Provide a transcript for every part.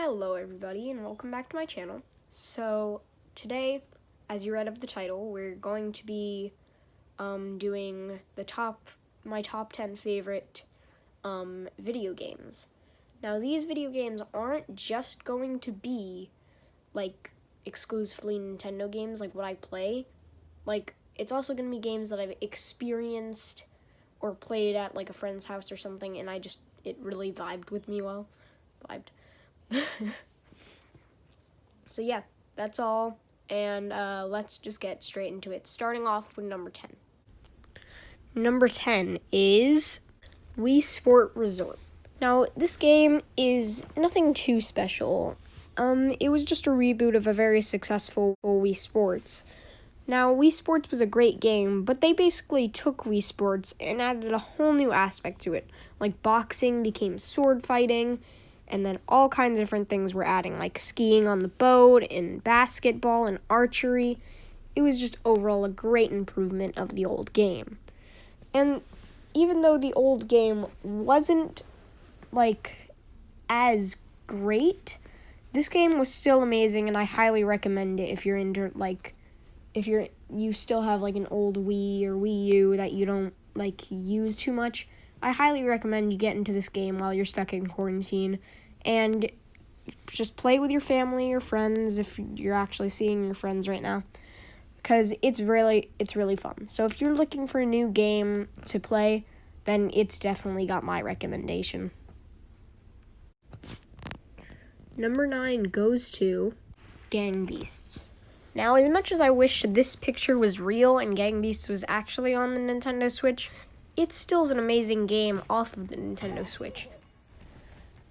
Hello everybody and welcome back to my channel. So today, as you read of the title, we're going to be doing my top 10 favorite video games. Now these video games aren't just going to be like exclusively Nintendo games like what I play. Like it's also going to be games that I've experienced or played at like a friend's house or something, and it really vibed with me well. So yeah, that's all, and let's just get straight into it, starting off with number 10. Number 10 is Wii Sport Resort. Now, this game is nothing too special. It was just a reboot of a very successful Wii Sports. Now, Wii Sports was a great game, but they basically took Wii Sports and added a whole new aspect to it. Like boxing became sword fighting, and then all kinds of different things were adding, like skiing on the boat, and basketball, and archery. It was just overall a great improvement of the old game. And even though the old game wasn't, like, as great, this game was still amazing, and I highly recommend it if you're into, like, you still have, like, an old Wii or Wii U that you don't, like, use too much. I highly recommend you get into this game while you're stuck in quarantine and just play with your family or friends if you're actually seeing your friends right now, because it's really fun. So if you're looking for a new game to play, then it's definitely got my recommendation. Number 9 goes to Gang Beasts. Now, as much as I wish this picture was real and Gang Beasts was actually on the Nintendo Switch, it still is an amazing game off of the Nintendo Switch.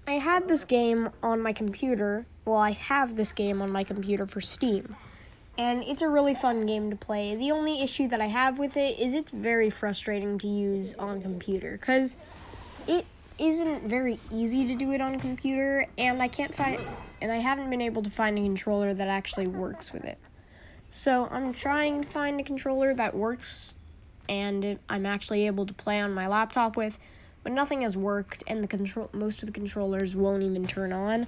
I had this game on my computer. Well, I have this game on my computer for Steam, and it's a really fun game to play. The only issue that I have with it is it's very frustrating to use on computer, because it isn't very easy to do it on computer, and I haven't been able to find a controller that actually works with it. So I'm trying to find a controller that works and I'm actually able to play on my laptop with, but nothing has worked, and most of the controllers won't even turn on.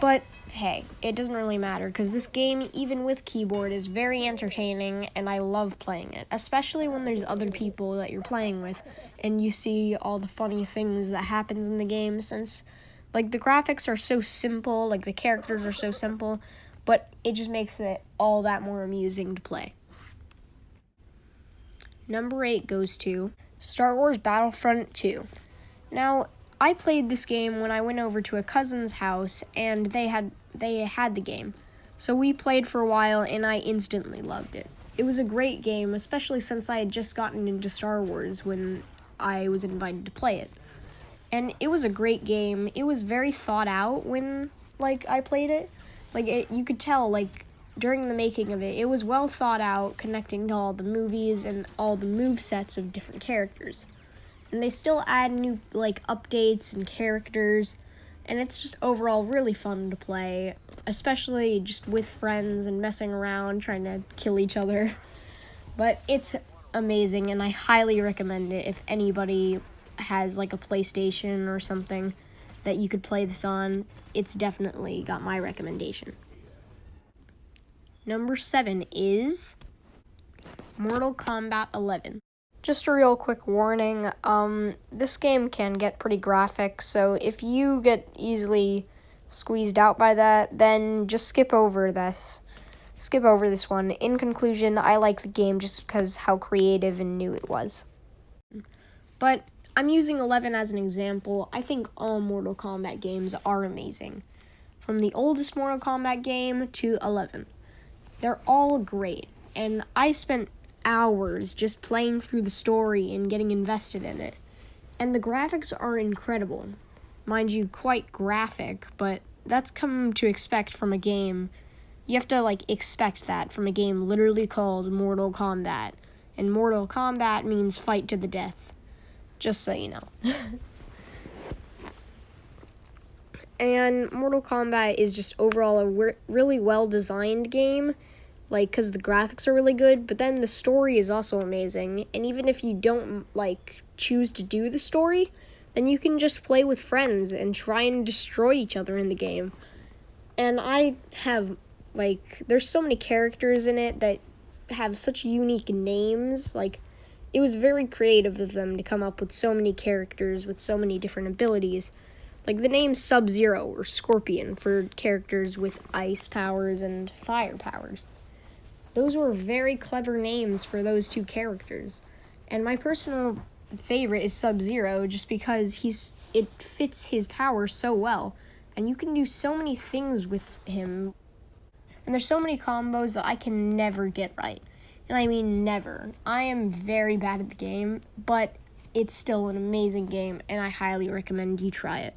But hey, it doesn't really matter, because this game, even with keyboard, is very entertaining, and I love playing it, especially when there's other people that you're playing with, and you see all the funny things that happens in the game, since, like, the graphics are so simple, like, the characters are so simple, but it just makes it all that more amusing to play. Number 8 goes to Star Wars Battlefront 2. Now, I played this game when I went over to a cousin's house, and they had the game. So we played for a while, and I instantly loved it. It was a great game, especially since I had just gotten into Star Wars when I was invited to play it. And it was a great game. It was very thought out when, I played it. You could tell, during the making of it, it was well thought out, connecting to all the movies and all the movesets of different characters. And they still add new, updates and characters, and it's just overall really fun to play, especially just with friends and messing around, trying to kill each other. But it's amazing, and I highly recommend it if anybody has, a PlayStation or something that you could play this on. It's definitely got my recommendation. Number 7 is Mortal Kombat 11. Just a real quick warning, this game can get pretty graphic, so if you get easily squeezed out by that, then just skip over this one. In conclusion, I like the game just because how creative and new it was. But I'm using 11 as an example. I think all Mortal Kombat games are amazing, from the oldest Mortal Kombat game to 11. They're all great, and I spent hours just playing through the story and getting invested in it. And the graphics are incredible. Mind you, quite graphic, but that's come to expect from a game. You have to, expect that from a game literally called Mortal Kombat. And Mortal Kombat means fight to the death. Just so you know. And Mortal Kombat is just overall a really well-designed game, because the graphics are really good, but then the story is also amazing. And even if you don't, choose to do the story, then you can just play with friends and try and destroy each other in the game. And I have, there's so many characters in it that have such unique names. It was very creative of them to come up with so many characters with so many different abilities. Like the name Sub-Zero or Scorpion for characters with ice powers and fire powers. Those were very clever names for those two characters. And my personal favorite is Sub-Zero just because it fits his power so well. And you can do so many things with him. And there's so many combos that I can never get right. And I mean never. I am very bad at the game, but it's still an amazing game, and I highly recommend you try it.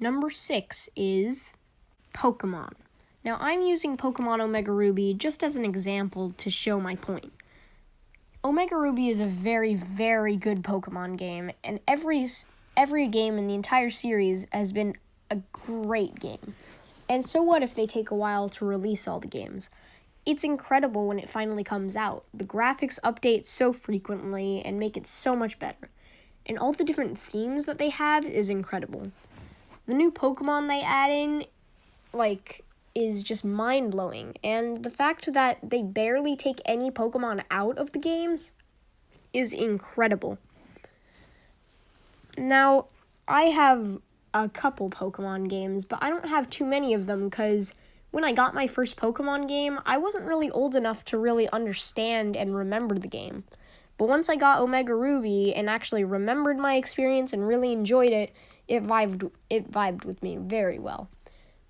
Number 6 is Pokemon. Now, I'm using Pokemon Omega Ruby just as an example to show my point. Omega Ruby is a very, very good Pokemon game, and every game in the entire series has been a great game. And so what if they take a while to release all the games? It's incredible when it finally comes out. The graphics update so frequently and make it so much better. And all the different themes that they have is incredible. The new Pokemon they add in, is just mind-blowing. And the fact that they barely take any Pokemon out of the games is incredible. Now, I have a couple Pokemon games, but I don't have too many of them because when I got my first Pokemon game, I wasn't really old enough to really understand and remember the game. But once I got Omega Ruby and actually remembered my experience and really enjoyed it, it vibed with me very well.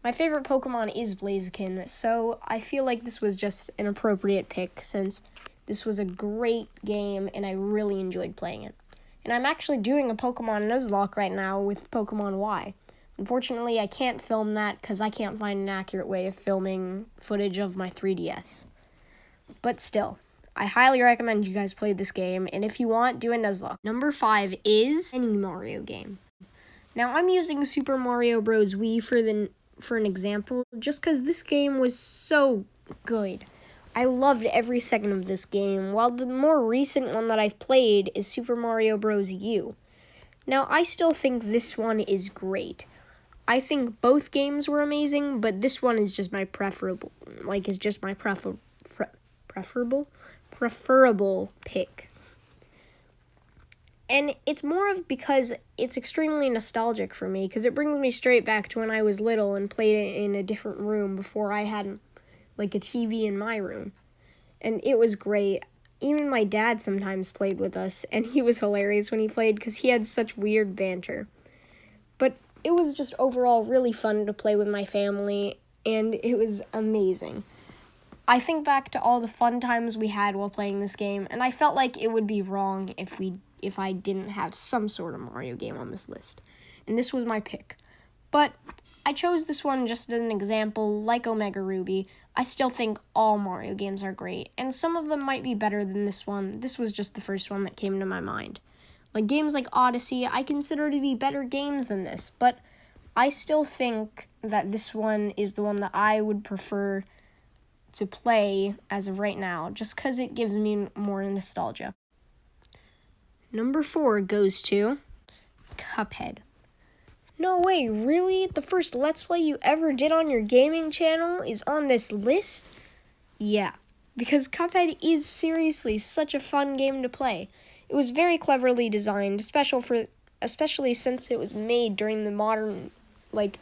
My favorite Pokemon is Blaziken, so I feel like this was just an appropriate pick since this was a great game and I really enjoyed playing it. And I'm actually doing a Pokemon Nuzlocke right now with Pokemon Y. Unfortunately, I can't film that because I can't find an accurate way of filming footage of my 3DS. But still, I highly recommend you guys play this game, and if you want, do a Nuzlocke. Number 5 is any Mario game. Now, I'm using Super Mario Bros. Wii for an example, just because this game was so good. I loved every second of this game, while the more recent one that I've played is Super Mario Bros. U. Now, I still think this one is great. I think both games were amazing, but this one is just my preferable pick. And it's more of because it's extremely nostalgic for me, because it brings me straight back to when I was little and played it in a different room before I had a TV in my room. And it was great. Even my dad sometimes played with us, and he was hilarious when he played because he had such weird banter. But it was just overall really fun to play with my family, and it was amazing. I think back to all the fun times we had while playing this game, and I felt like it would be wrong if I didn't have some sort of Mario game on this list. And this was my pick. But I chose this one just as an example, like Omega Ruby. I still think all Mario games are great, and some of them might be better than this one. This was just the first one that came to my mind. Games like Odyssey, I consider to be better games than this, but I still think that this one is the one that I would prefer to play as of right now, just because it gives me more nostalgia. Number 4 goes to Cuphead. No way, really? The first Let's Play you ever did on your gaming channel is on this list? Yeah, because Cuphead is seriously such a fun game to play. It was very cleverly designed, especially since it was made during the modern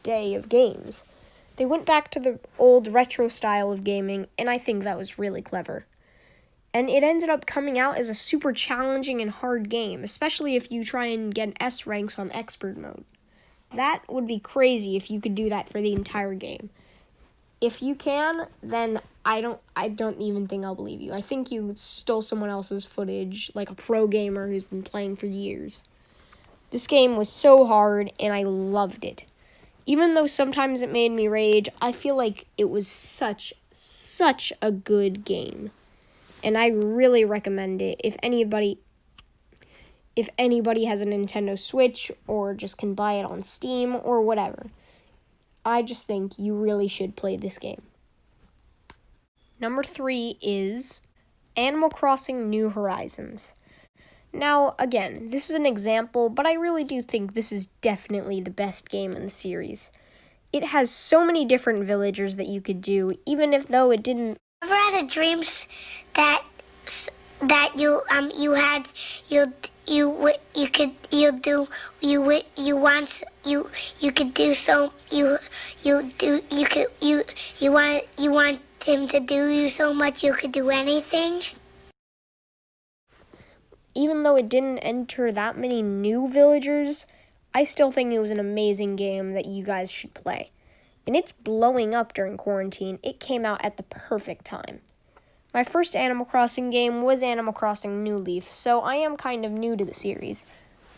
day of games. They went back to the old retro style of gaming, and I think that was really clever. And it ended up coming out as a super challenging and hard game, especially if you try and get S ranks on expert mode. That would be crazy if you could do that for the entire game. If you can, then I don't even think I'll believe you. I think you stole someone else's footage, like a pro gamer who's been playing for years. This game was so hard, and I loved it. Even though sometimes it made me rage, I feel like it was such a good game. And I really recommend it if anybody has a Nintendo Switch or just can buy it on Steam or whatever. I just think you really should play this game. Number 3 is Animal Crossing New Horizons. Now, again, this is an example, but I really do think this is definitely the best game in the series. It has so many different villagers that you could do, even if though it didn't. Ever had a dreams that you had you could you do you want you could do so you do you want him to do you so much you could do anything? Even though it didn't enter that many new villagers, I still think it was an amazing game that you guys should play. And it's blowing up during quarantine. It came out at the perfect time. My first Animal Crossing game was Animal Crossing New Leaf, so I am kind of new to the series.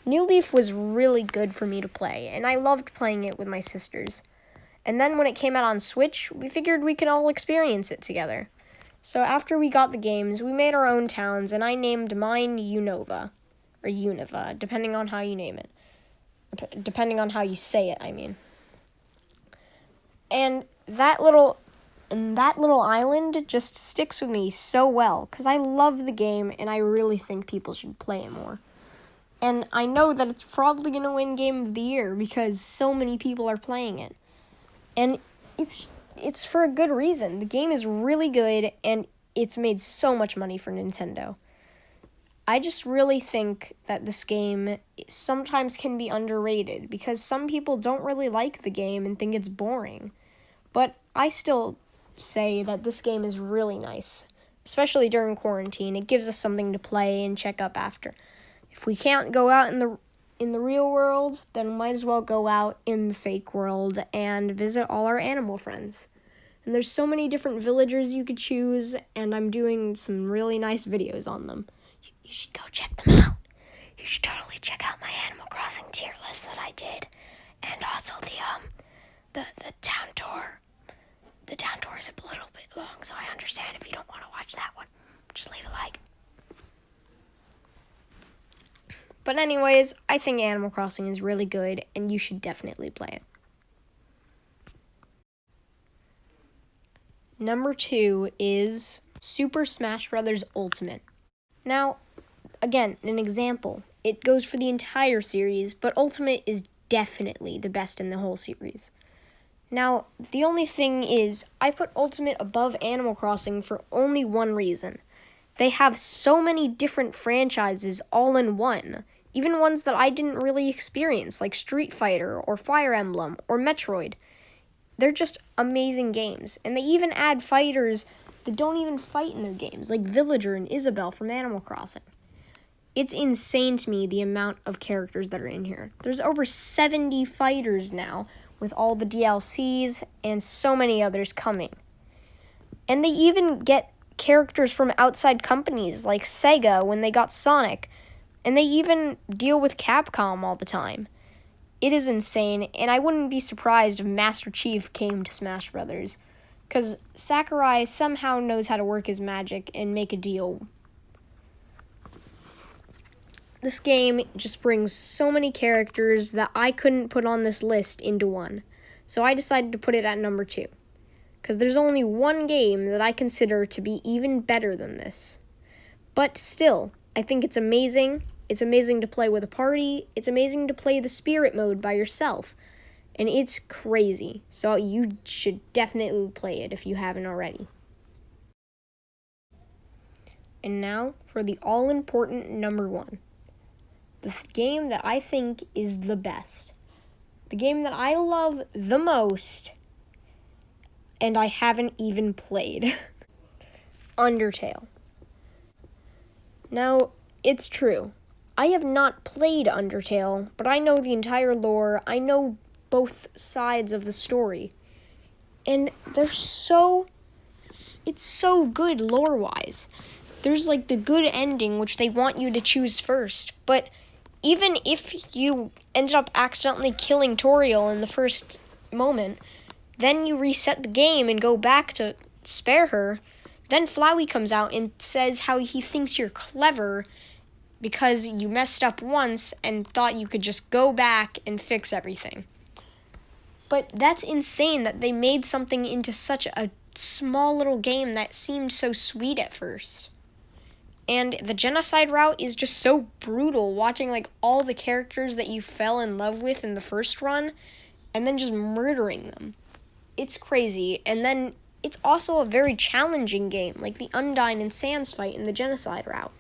New Leaf was really good for me to play, and I loved playing it with my sisters. And then when it came out on Switch, we figured we could all experience it together. So after we got the games, we made our own towns, and I named mine Unova, or Univa, depending on how you name it. Depending on how you say it, I mean. And that little island just sticks with me so well, because I love the game, and I really think people should play it more. And I know that it's probably going to win Game of the Year, because so many people are playing it. And it's for a good reason. The game is really good, and it's made so much money for Nintendo. I just really think that this game sometimes can be underrated, because some people don't really like the game and think it's boring. But I still say that this game is really nice, especially during quarantine. It gives us something to play and check up after. If we can't go out in the real world, then we might as well go out in the fake world and visit all our animal friends. And there's so many different villagers you could choose, and I'm doing some really nice videos on them. You should go check them out. You should totally check out my Animal Crossing tier list that I did, and also the town tour. The town tour is a little bit long, so I understand if you don't want to watch that one. Just leave a like. But anyways, I think Animal Crossing is really good, and you should definitely play it. Number 2 is Super Smash Bros. Ultimate. Now, again, an example. It goes for the entire series, but Ultimate is definitely the best in the whole series. Now, the only thing is, I put Ultimate above Animal Crossing for only one reason. They have so many different franchises all in one, even ones that I didn't really experience, like Street Fighter or Fire Emblem or Metroid. They're just amazing games, and they even add fighters that don't even fight in their games, like Villager and Isabelle from Animal Crossing. It's insane to me the amount of characters that are in here. There's over 70 fighters now, with all the DLCs and so many others coming. And they even get characters from outside companies like Sega when they got Sonic, and they even deal with Capcom all the time. It is insane, and I wouldn't be surprised if Master Chief came to Smash Brothers, because Sakurai somehow knows how to work his magic and make a deal. This game just brings so many characters that I couldn't put on this list into one, so I decided to put it at number 2, because there's only one game that I consider to be even better than this. But still, I think it's amazing. It's amazing to play with a party. It's amazing to play the spirit mode by yourself. And it's crazy. So you should definitely play it if you haven't already. And now for the all-important number 1. The game that I think is the best. The game that I love the most. And I haven't even played. Undertale. Now, it's true. I have not played Undertale, but I know the entire lore. I know both sides of the story. And it's so good lore-wise. There's like the good ending, which they want you to choose first. But even if you ended up accidentally killing Toriel in the first moment, then you reset the game and go back to spare her. Then Flowey comes out and says how he thinks you're clever because you messed up once and thought you could just go back and fix everything. But that's insane that they made something into such a small little game that seemed so sweet at first. And the genocide route is just so brutal, watching like all the characters that you fell in love with in the first run and then just murdering them. It's crazy. And then it's also a very challenging game, like the Undyne and Sans fight in the genocide route.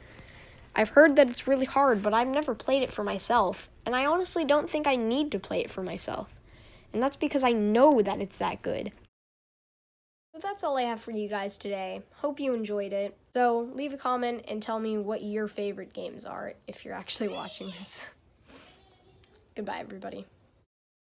I've heard that it's really hard, but I've never played it for myself, and I honestly don't think I need to play it for myself. And that's because I know that it's that good. So that's all I have for you guys today. Hope you enjoyed it. So leave a comment and tell me what your favorite games are if you're actually watching this. Goodbye, everybody.